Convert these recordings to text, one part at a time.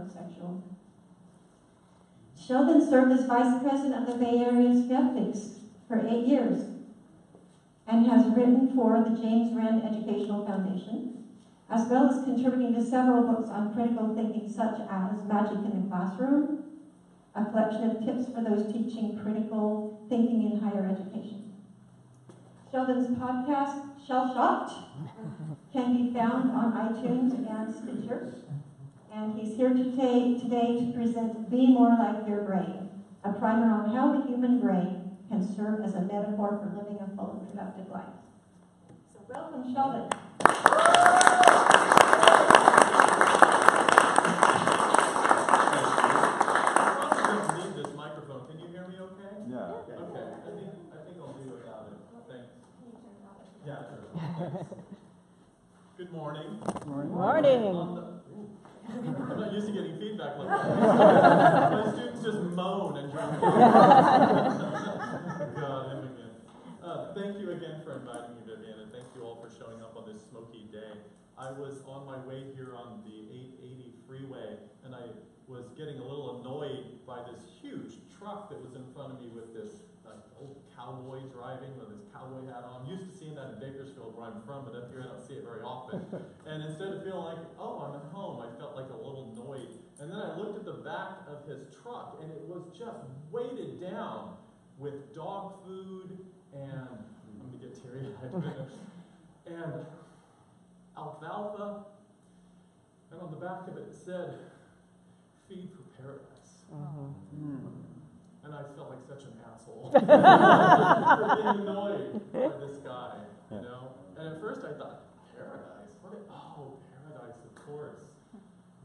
heterosexual. Sheldon served as vice president of the Bay Area Skeptics for 8 years and has written for the James Rand Educational Foundation, as well as contributing to several books on critical thinking, such as Magic in the Classroom, a collection of tips for those teaching critical thinking in higher education. Sheldon's podcast, Shell Shocked, can be found on iTunes and Stitcher. And he's here today to present Be More Like Your Brain, a primer on how the human brain can serve as a metaphor for living a full and productive life. So welcome, Sheldon. Yeah, good morning. Morning. I'm not used to getting feedback like that. My students just moan and drink. God, him again. Thank you again for inviting me, Vivian, and thank you all for showing up on this smoky day. I was on my way here on the 880 freeway, and I was getting a little annoyed by this huge truck that was in front of me with this old cowboy driving with his cowboy hat on. I'm used to seeing that in Bakersfield where I'm from, but up here I don't see it very often. And instead of feeling like, oh, I'm at home, I felt like a little annoyed. And then I looked at the back of his truck, and it was just weighted down with dog food and, I'm going to get teary-eyed, and alfalfa. And on the back of it said, Feed for Paradise. And I felt like such an asshole for being annoyed by this guy, you know? And at first I thought, paradise? Paradise, of course.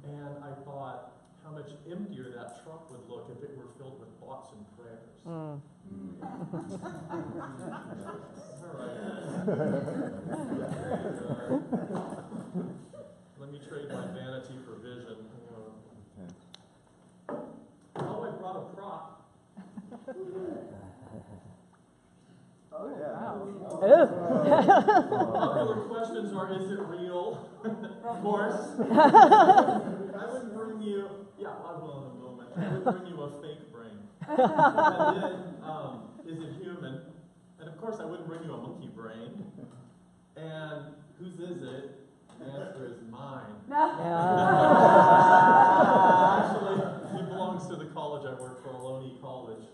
And I thought how much emptier that truck would look if it were filled with thoughts and prayers. All right. Let me trade my vanity for vision. Oh, I brought a prop. Oh, yeah. Wow. Popular questions are, is it real? Of course. I would bring you, I will in a moment. I would bring you a fake brain. And then, is it human? And of course, I wouldn't bring you a monkey brain. And whose is it? The answer is mine. Actually, it belongs to the college I work for, Ohlone College.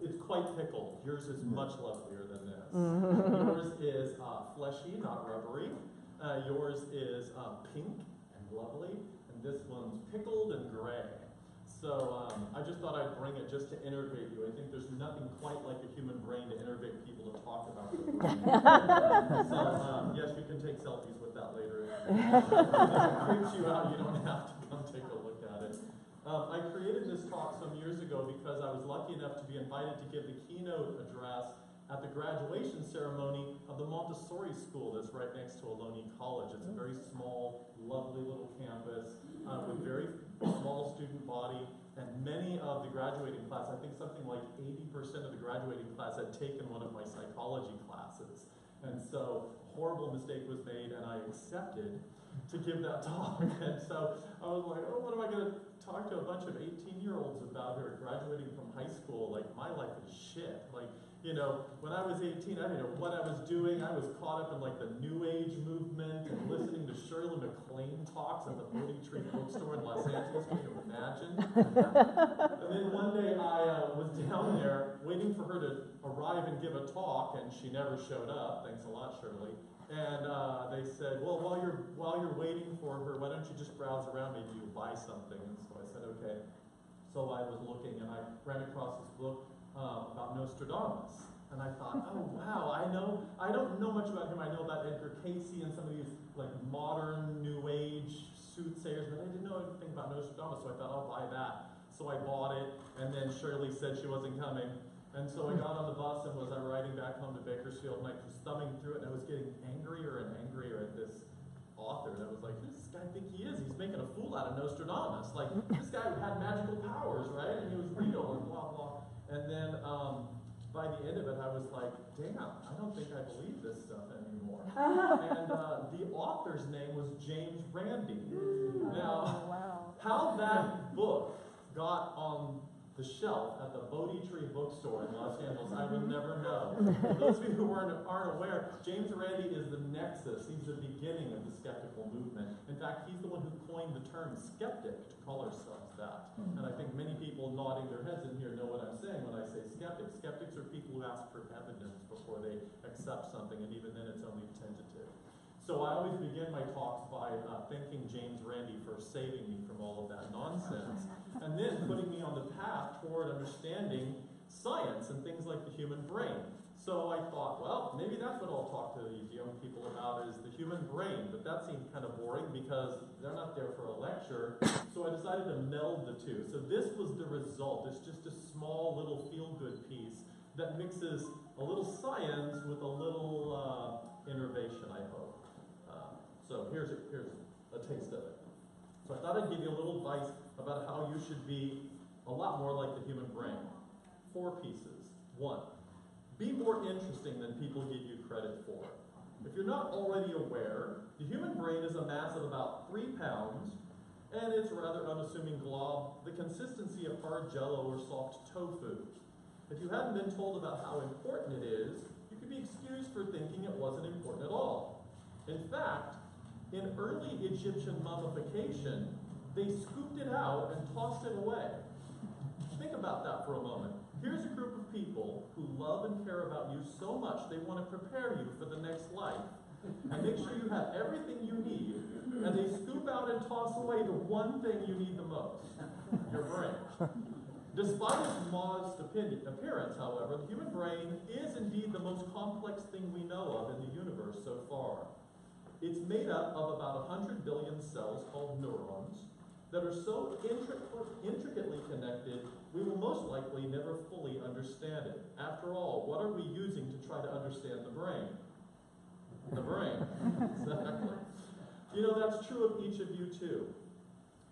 It's quite pickled. Yours is much lovelier than this. Yours is fleshy, not rubbery. Yours is pink and lovely. And this one's pickled and gray. So I just thought I'd bring it just to innervate you. I think there's nothing quite like a human brain to innervate people to talk about it. So yes, you can take selfies with that later. If it creeps you out, you don't have to come take a look at it. I created this talk some years ago because I was lucky enough to be invited to give the keynote address at the graduation ceremony of the Montessori school that's right next to Ohlone College. It's a very small, lovely little campus with very small student body, and many of the graduating class, I think something like 80% of the graduating class had taken one of my psychology classes. And so a horrible mistake was made, and I accepted to give that talk. And so I was like, oh, what am I going to talk to a bunch of 18-year-olds about who are graduating from high school? Like, my life is shit. Like, you know, when I was 18, I didn't know what I was doing. I was caught up in like the New Age movement and listening to Shirley MacLaine talks at the Floating Tree bookstore in Los Angeles. Can you imagine? And then one day I was down there waiting for her to arrive and give a talk, and she never showed up. Thanks a lot, Shirley. And they said, well, while you're waiting for her, why don't you just browse around? Maybe you'll buy something. And so I said, okay. So I was looking, and I ran across this book about Nostradamus. And I thought, oh wow, I don't know much about him. I know about Edgar Cayce and some of these like modern New Age soothsayers, but I didn't know anything about Nostradamus, so I thought I'll buy that. So I bought it, and then Shirley said she wasn't coming. And so I got on the bus and was riding back home to Bakersfield, and I was thumbing through it, and I was getting angrier and angrier at this author. And I was like, who does this guy think he is? He's making a fool out of Nostradamus. Like, this guy had magical powers, right? And he was real and blah, blah. And then by the end of it, I was like, damn, I don't think I believe this stuff anymore. And the author's name was James Randi. Now, How that book got on the shelf at the Bodhi Tree bookstore in Los Angeles, I will never know. For those of you who aren't aware, James Randi is the nexus. He's the beginning of the skeptical movement. In fact, he's the one who coined the term skeptic to call ourselves that. And I think many people nodding their heads in here know what I'm saying when I say skeptics. Skeptics are people who ask for evidence before they accept something, and even then it's only tentative. So I always begin my talks by thanking James Randi for saving me from all of that nonsense, and then putting me on the path toward understanding science and things like the human brain. So I thought, well, maybe that's what I'll talk to these young people about, is the human brain, but that seemed kind of boring because they're not there for a lecture, so I decided to meld the two. So this was the result. It's just a small little feel-good piece that mixes a little science with a little innovation, I hope. So here's a taste of it. So I thought I'd give you a little advice about how you should be a lot more like the human brain. 4 pieces. 1, be more interesting than people give you credit for. If you're not already aware, the human brain is a mass of about 3 pounds, and it's a rather unassuming glob, the consistency of hard jello or soft tofu. If you hadn't been told about how important it is, you could be excused for thinking it wasn't important at all. In fact, in early Egyptian mummification, they scooped it out and tossed it away. Think about that for a moment. Here's a group of people who love and care about you so much they want to prepare you for the next life and make sure you have everything you need, and they scoop out and toss away the one thing you need the most, your brain. Despite its modest appearance, however, the human brain is indeed the most complex thing we know of in the universe so far. It's made up of about 100 billion cells called neurons that are so intricately connected, we will most likely never fully understand it. After all, what are we using to try to understand the brain? The brain. Exactly. You know, that's true of each of you too.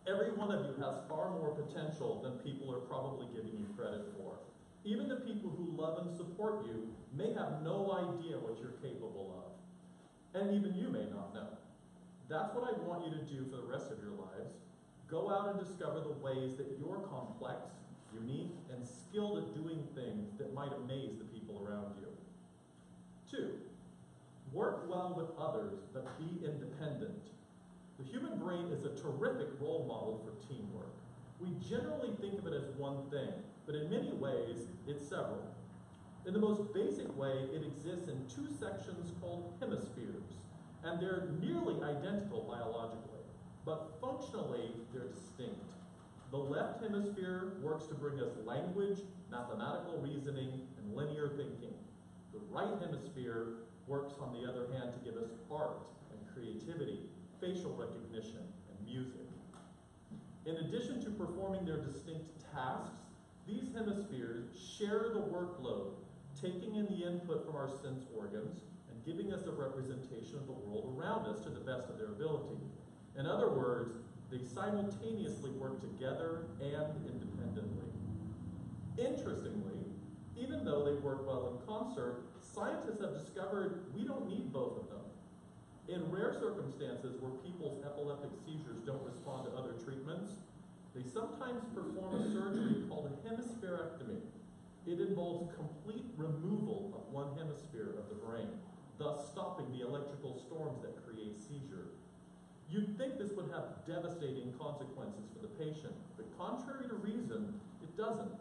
Every one of you has far more potential than people are probably giving you credit for. Even the people who love and support you may have no idea what you're capable of. And even you may not know. That's what I want you to do for the rest of your lives. Go out and discover the ways that you're complex, unique, and skilled at doing things that might amaze the people around you. 2, work well with others, but be independent. The human brain is a terrific role model for teamwork. We generally think of it as one thing, but in many ways, it's several. In the most basic way, it exists in 2 sections called hemispheres, and they're nearly identical biologically, but functionally, they're distinct. The left hemisphere works to bring us language, mathematical reasoning, and linear thinking. The right hemisphere works, on the other hand, to give us art and creativity, facial recognition, and music. In addition to performing their distinct tasks, these hemispheres share the workload, taking in the input from our sense organs and giving us a representation of the world around us to the best of their ability. In other words, they simultaneously work together and independently. Interestingly, even though they work well in concert, scientists have discovered we don't need both of them. In rare circumstances where people's epileptic seizures don't respond to other treatments, they sometimes perform a surgery called a hemispherectomy. It involves complete removal of one hemisphere of the brain, thus stopping the electrical storms that create seizure. You'd think this would have devastating consequences for the patient, but contrary to reason, it doesn't.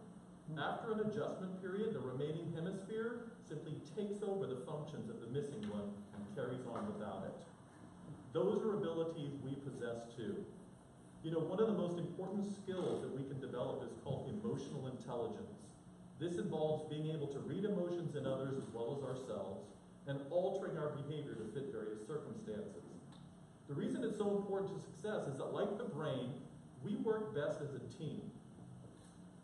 After an adjustment period, the remaining hemisphere simply takes over the functions of the missing one and carries on without it. Those are abilities we possess too. You know, one of the most important skills that we can develop is called emotional intelligence. This involves being able to read emotions in others as well as ourselves and altering our behavior to fit various circumstances. The reason it's so important to success is that, like the brain, we work best as a team.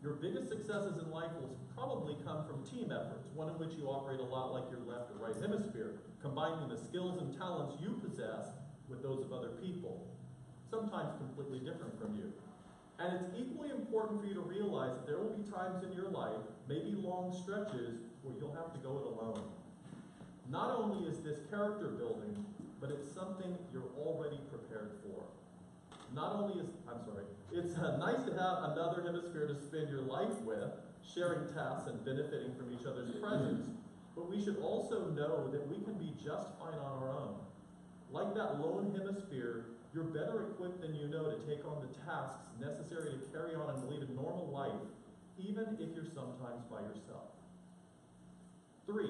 Your biggest successes in life will probably come from team efforts, one in which you operate a lot like your left or right hemisphere, combining the skills and talents you possess with those of other people, sometimes completely different from you. And it's equally important for you to realize that there will be times in your life, maybe long stretches, where you'll have to go it alone. Not only is this character building, but it's something you're already prepared for. It's nice to have another hemisphere to spend your life with, sharing tasks and benefiting from each other's presence. But we should also know that we can be just fine on our own. Like that lone hemisphere, you're better equipped than you know to take on the tasks necessary to carry on and lead a normal life, even if you're sometimes by yourself. 3,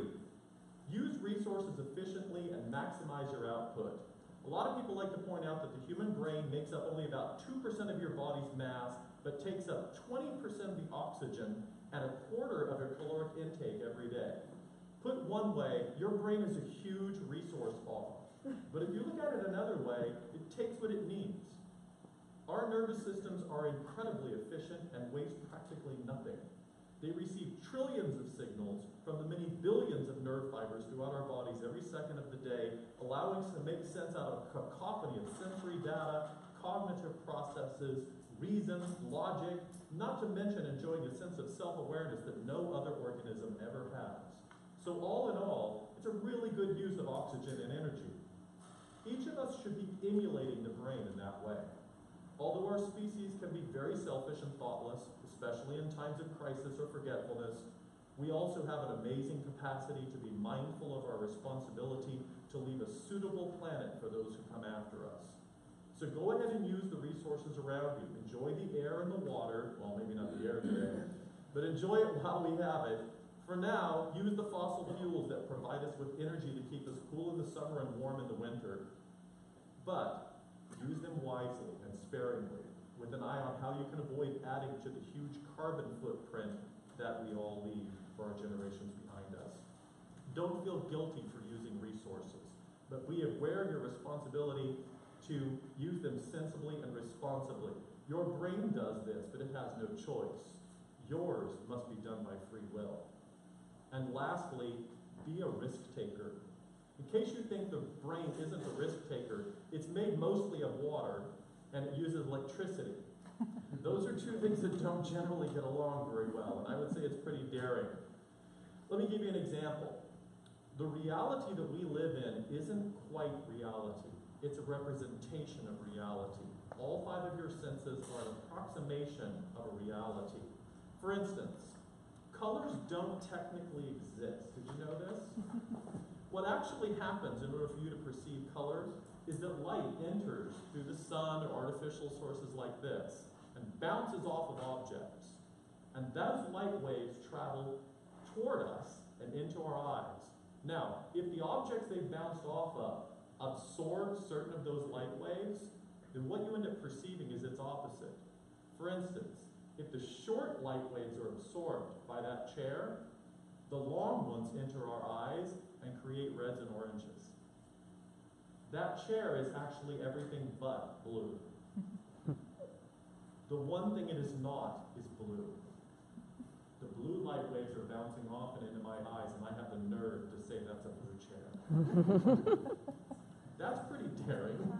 use resources efficiently and maximize your output. A lot of people like to point out that the human brain makes up only about 2% of your body's mass, but takes up 20% of the oxygen and 1/4 of your caloric intake every day. Put one way, your brain is a huge resource ball. But if you look at it another way, it takes what it needs. Our nervous systems are incredibly efficient and waste practically nothing. They receive trillions of signals from the many billions of nerve fibers throughout our bodies every second of the day, allowing us to make sense out of a cacophony of sensory data, cognitive processes, reasons, logic, not to mention enjoying a sense of self-awareness that no other organism ever has. So all in all, it's a really good use of oxygen and energy. Each of us should be emulating the brain in that way. Although our species can be very selfish and thoughtless, especially in times of crisis or forgetfulness, we also have an amazing capacity to be mindful of our responsibility to leave a suitable planet for those who come after us. So go ahead and use the resources around you. Enjoy the air and the water. Well, maybe not the air today, but enjoy it while we have it. For now, use the fossil fuels that provide us with energy to keep us cool in the summer and warm in the winter. But use them wisely and sparingly, with an eye on how you can avoid adding to the huge carbon footprint that we all leave for our generations behind us. Don't feel guilty for using resources, but be aware of your responsibility to use them sensibly and responsibly. Your brain does this, but it has no choice. Yours must be done by free will. And lastly, be a risk taker. In case you think the brain isn't a risk taker, it's made mostly of water and it uses electricity. Those are two things that don't generally get along very well, and I would say it's pretty daring. Let me give you an example. The reality that we live in isn't quite reality. It's a representation of reality. All 5 of your senses are an approximation of a reality. For instance, colors don't technically exist. Did you know this? What actually happens in order for you to perceive colors is that light enters through the sun or artificial sources like this and bounces off of objects. And those light waves travel toward us and into our eyes. Now, if the objects they bounced off of absorb certain of those light waves, then what you end up perceiving is its opposite. For instance, if the short light waves are absorbed by that chair, the long ones enter our eyes and create reds and oranges. That chair is actually everything but blue. The one thing it is not is blue. The blue light waves are bouncing off and into my eyes, and I have the nerve to say that's a blue chair. That's pretty daring.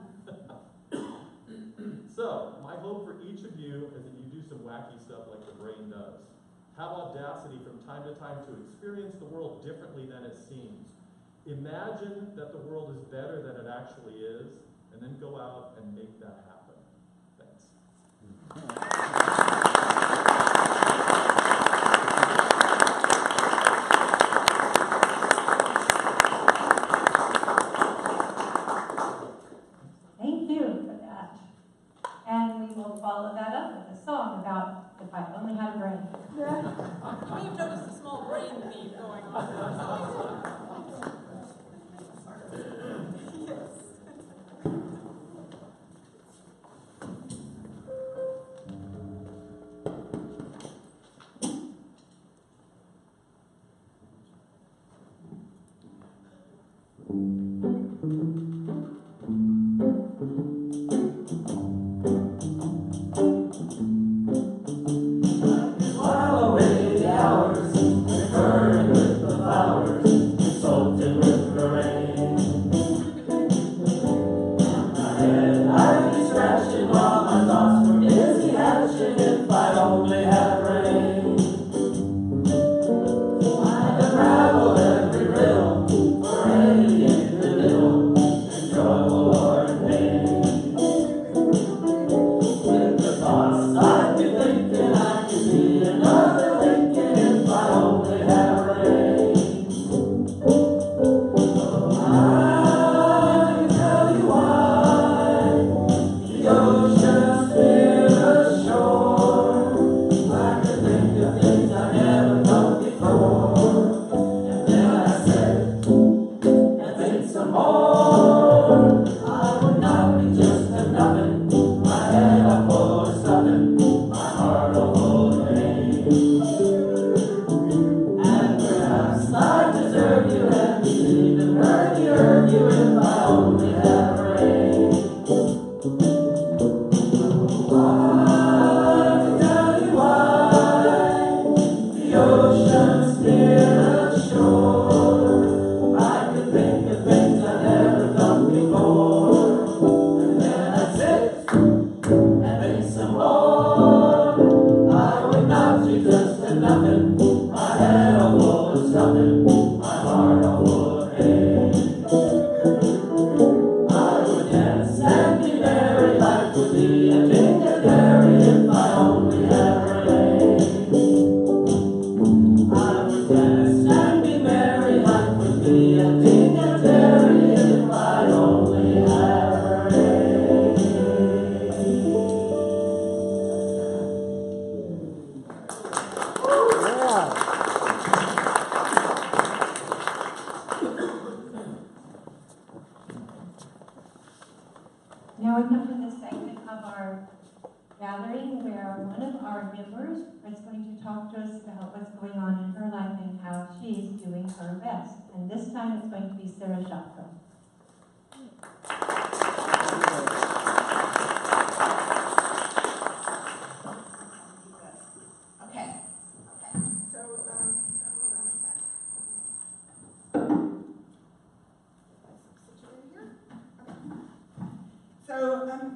So, my hope for each of you is that you do some wacky stuff like the brain does. Have audacity from time to time to experience the world differently than it seems. Imagine that the world is better than it actually is, and then go out and make that happen. Thanks. Thank you for that. And we will follow that up with a song about if I only had a brain. We've noticed a small brain theme going on. While away the hours, burn with the flowers, soaked in the segment of our gathering where one of our members is going to talk to us about what's going on in her life and how she's doing her best. And this time it's going to be Sarah Shopko. Okay. So, hold on a sec. Situated here? Okay. So,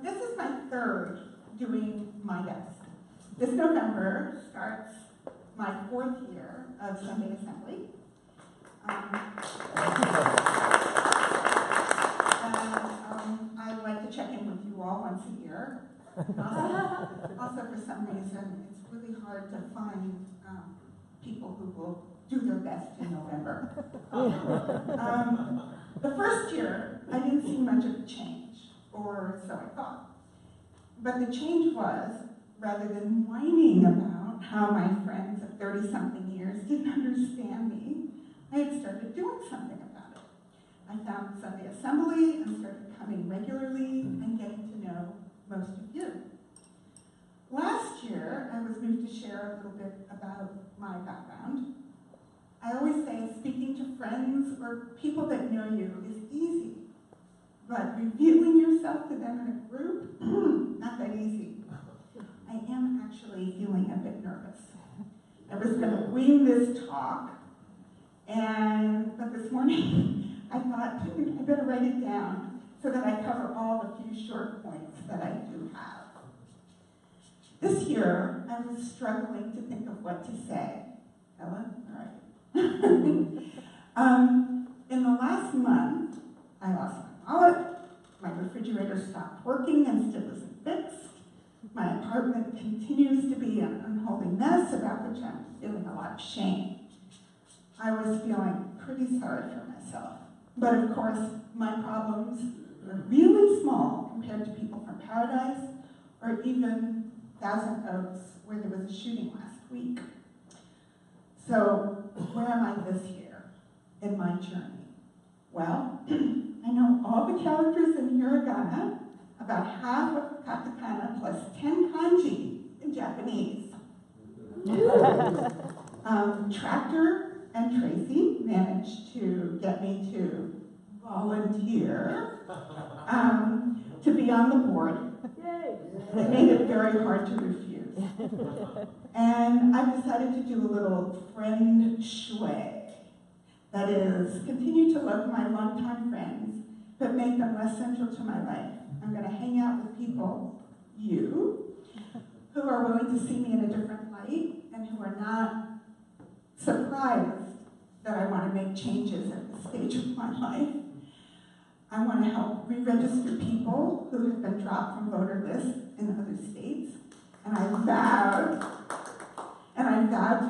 this is my third doing my best. This November starts my 4th year of Sunday Assembly. I like to check in with you all once a year. Also, for some reason, it's really hard to find people who will do their best in November. The first year, I didn't see much of a change, or so I thought. But the change was, rather than whining about how my friends of 30-something years didn't understand me, I had started doing something about it. I found Sunday Assembly and started coming regularly and getting to know most of you. Last year, I was moved to share a little bit about my background. I always say speaking to friends or people that know you is easy, but revealing yourself to them in a group, not that easy. I am actually feeling a bit nervous. I was going to wing this talk, but this morning I thought I better write it down so that I cover all the few short points that I do have. This year, I was struggling to think of what to say. Ella? All right. In the last month, I lost my wallet, my refrigerator stopped working and still isn't fixed, my apartment continues to be an unholy mess about which I'm feeling a lot of shame. I was feeling pretty sorry for myself. But of course, my problems were really small compared to people from Paradise or even Thousand Oaks, where there was a shooting last week. So, where am I this year in my journey? Well, I know all the characters in hiragana, about half of katakana plus 10 kanji in Japanese. Tractor and Tracy managed to get me to volunteer to be on the board. They made it very hard to refuse. And I've decided to do a little friend shui. That is, continue to love my longtime friends, but make them less central to my life. I'm going to hang out with people, you, who are willing to see me in a different light and who are not surprised that I want to make changes at this stage of my life. I want to help re-register people who have been dropped from voter lists in other states. And I vowed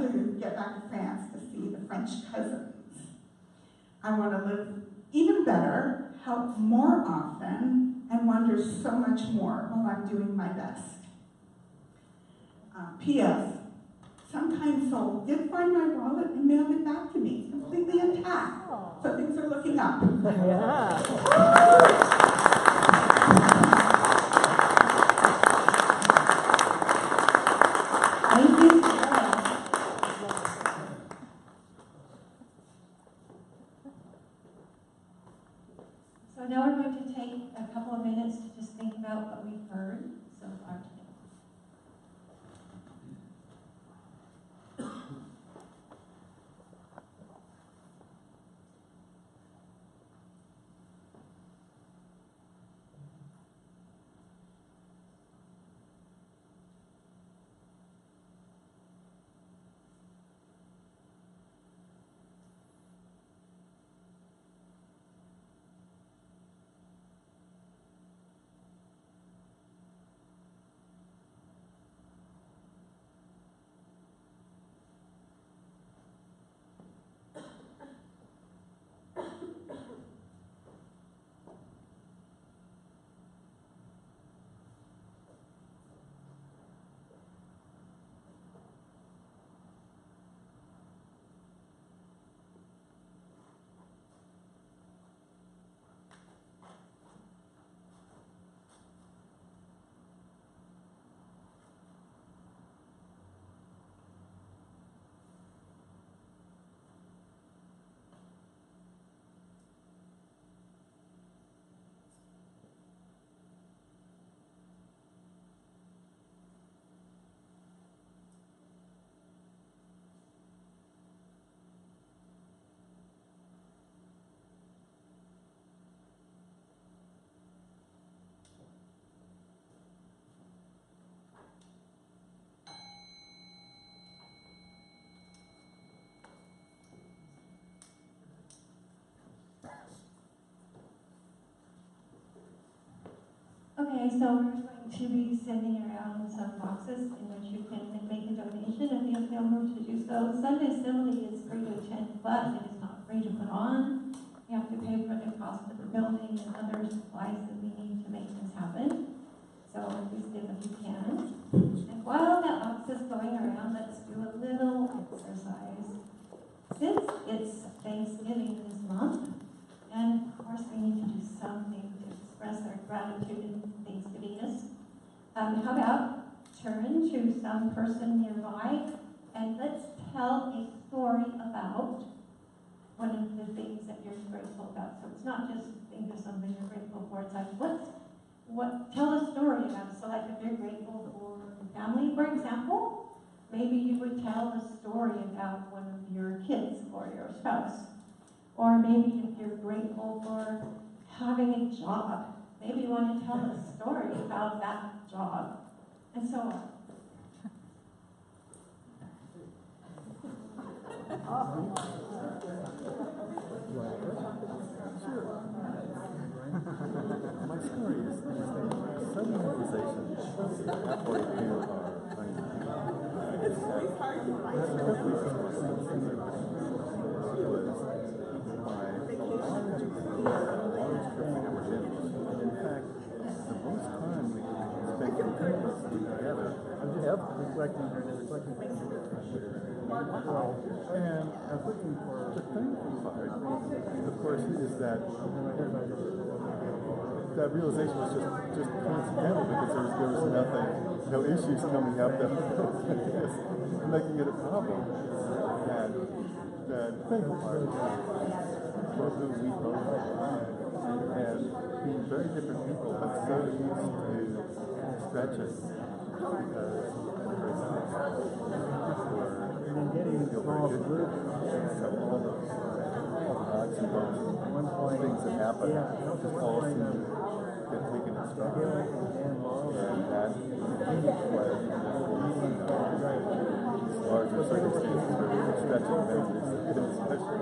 to get back to France to see the French cousins. I want to live even better, help more often, and wonder so much more while I'm doing my best. P.S. Some kind soul did find my wallet and mailed it back to me, completely intact. So things are looking up. Yeah. Thank you. So now we're going to take a couple of minutes to just think about what we've heard so far today. Okay, so we're going to be sending around some boxes in which you can make a donation if you feel moved to do so. Sunday Assembly is free to attend, but it is not free to put on. You have to pay for the cost of the building and other supplies that we need to make this happen. So please give if you can. And while that box is going around, let's do a little exercise. Since it's Thanksgiving this month, and of course we need to do something to express our gratitude and Thanksgivingness, how about turn to some person nearby and let's tell a story about one of the things that you're grateful about. So it's not just think of something you're grateful for, it's like, tell a story about it. So like if you're grateful for family, for example, maybe you would tell a story about one of your kids or your spouse. Or maybe if you're grateful for having a job, maybe you want to tell a story about that job, and so on. My story is sudden realization halfway through our honeymoon. In fact, the most time we spent continuously together. Reflecting. And I was looking for the thankful part, of course, is that realization was just coincidental because there was nothing, no issues coming up that was making it a problem. And the thankful part was who we both are. And being very different people, but so used to stretching because and then getting a small group. So all the odds and ends, things that happen, just all seem to get taken in stride. And that was larger circumstances where stretching things special.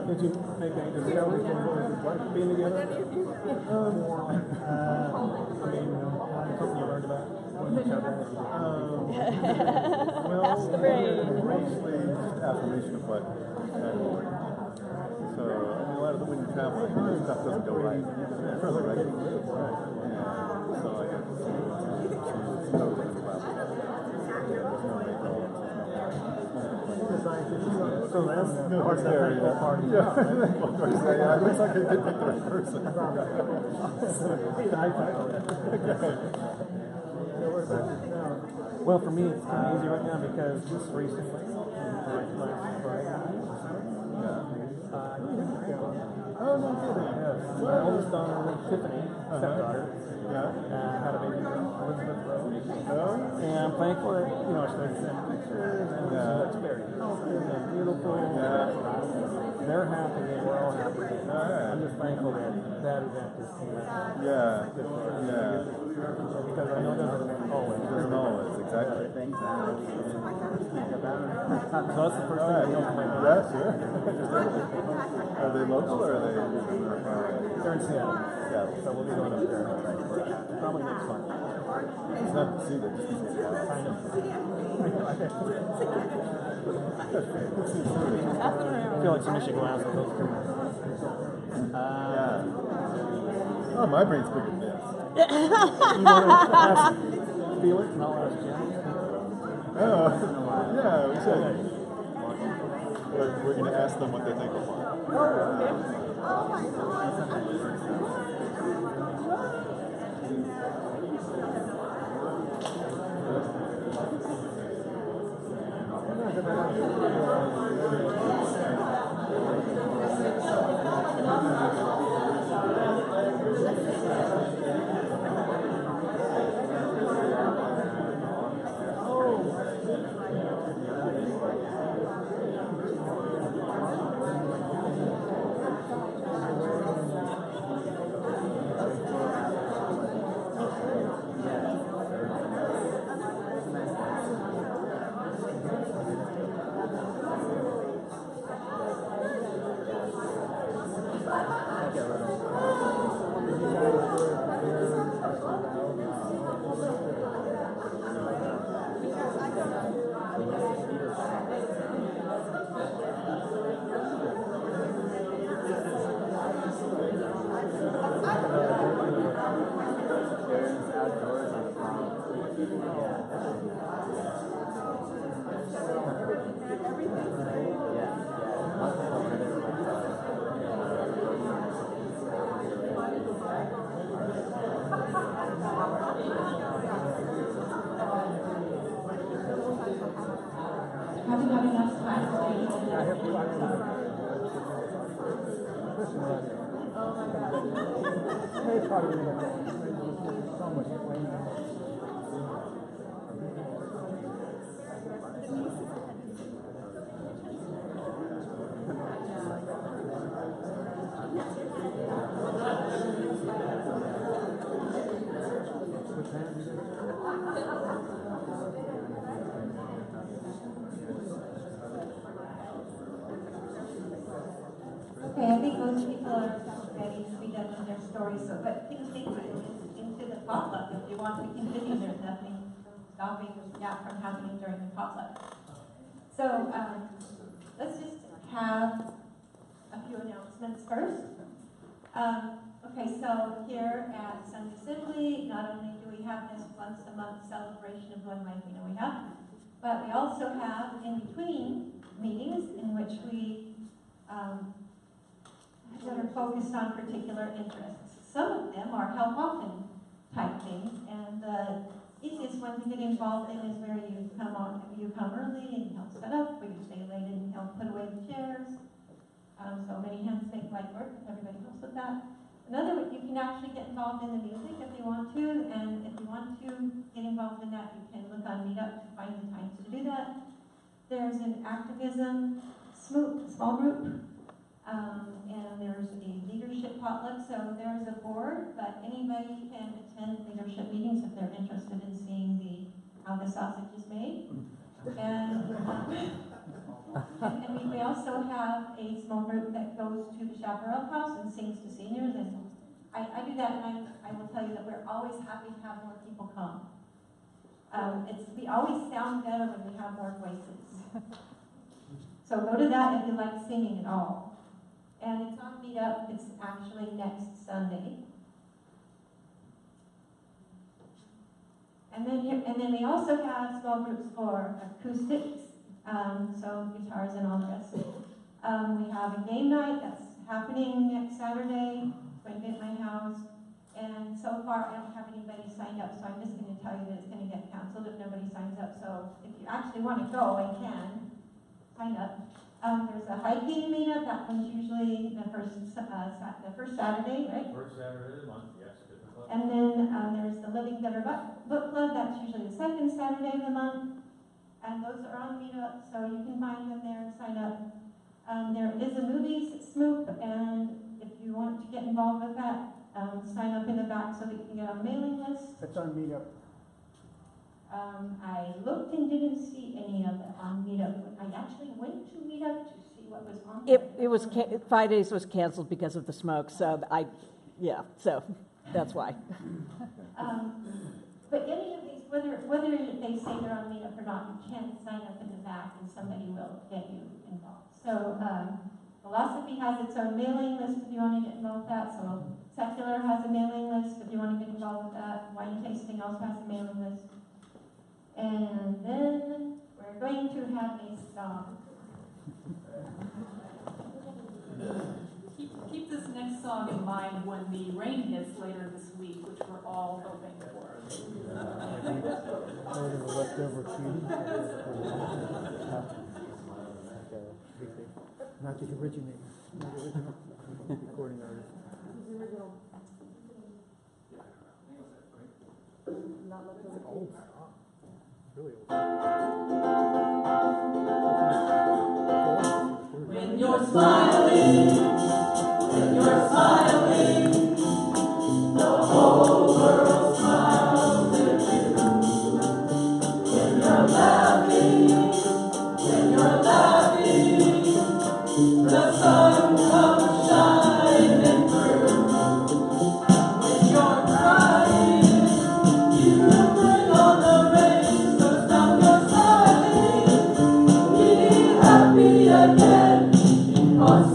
Did you make any discoveries when you were being together? Something you learned about each other? Well, mostly just affirmation of what so, a lot of when you travel, stuff doesn't go right. And so I get to see so that's no part there. Yeah, it looks like I did pick the right person. Well, for me, it's kind of easy right now because just recently, last Friday, oh, no kidding. yes, my oldest daughter, Tiffany, stepdaughter, had a baby girl, Elizabeth Rose. And I'm thankful that, she started sending pictures and she looks very healthy and beautiful. They're happy and we're all happy. I'm just thankful that event is here. Because I know it doesn't always. It doesn't always, exactly. So that's the first thing I know. Yeah, sure. Are they local or are they? They're in Seattle. Yeah. So we'll be going up there probably next month. It's not to see that just because it's wild. Kind of. I feel like somebody should go ask for those two. Oh, my brain's bigger than this. You want to ask Felix and I'll ask Jen? Oh, yeah, we should. We're going to ask them what they're thankful for. Have you had enough time to read They probably would have so much explaining. Okay, I think most people are ready to be done with their stories, so but continue into the potluck if you want to continue. There's nothing stopping that from happening during the potluck. So let's just have a few announcements first. Okay, so here at Sunday Assembly, not only do we have this once a month celebration of One Life We Know We Have, but we also have in between meetings in which we that are focused on particular interests. Some of them are help often type things, and the easiest one to get involved in is where you come early and help set up, where you stay late and help put away the chairs. So many hands make light work. Everybody helps with that. Another, you can actually get involved in the music if you want to, and if you want to get involved in that, you can look on Meetup to find the times to do that. There's an activism small group. And there's a leadership potluck, so there's a board, but anybody can attend leadership meetings if they're interested in seeing how the sausage is made. And we also have a small group that goes to the Chaparral House and sings to seniors, and I do that, and I will tell you that we're always happy to have more people come. We always sound better when we have more voices. So go to that if you like singing at all. And it's on Meetup. It's actually next Sunday. And then we also have small groups for acoustics, so guitars and all the rest. We have a game night that's happening next Saturday. It's going to be at my house. And so far, I don't have anybody signed up, so I'm just going to tell you that it's going to get canceled if nobody signs up. So if you actually want to go and can, sign up. There's a hiking meetup. That one's usually the first Saturday, right? First Saturday of the month, yes. And then there's the Living Better Book Club. That's usually the second Saturday of the month. And those are on Meetup, so you can find them there and sign up. There is a movies smoop, and if you want to get involved with that, sign up in the back so that you can get on a mailing list. It's on Meetup. I looked and didn't see any of it on Meetup. I actually went to Meetup to see what was on there. It was 5 days was canceled because of the smoke, so so that's why. But any of these, whether they say they're on Meetup or not, you can sign up in the back and somebody will get you involved. So Philosophy has its own mailing list if you want to get involved with that. So Secular has a mailing list if you want to get involved with that. Wine Tasting also has a mailing list. And then we're going to have a song. Keep this next song in mind when the rain hits later this week, which we're all hoping for. Leftover cutie. Not the originator. Not the original recording artist. It's an old song. Really old. When you're smiling, the whole world smiles at you. When you're laughing, the sun comes shining through. When you're crying, you bring on the rain, so stop your sighing. Be happy again, 'cause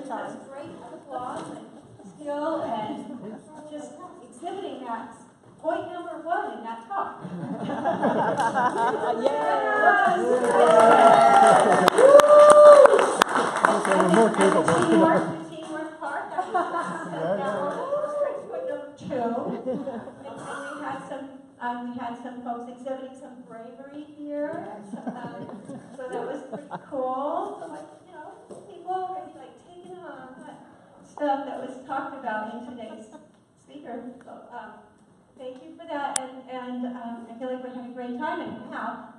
That's great applause and skill and just exhibiting that point number one in that talk. More capable. The teamwork part, that was point number two. And we had some folks exhibiting some bravery here. So that was pretty cool. So like, people already like taking on that stuff that was talked about in today's speaker. So thank you for that, and I feel like we're having a great time. And now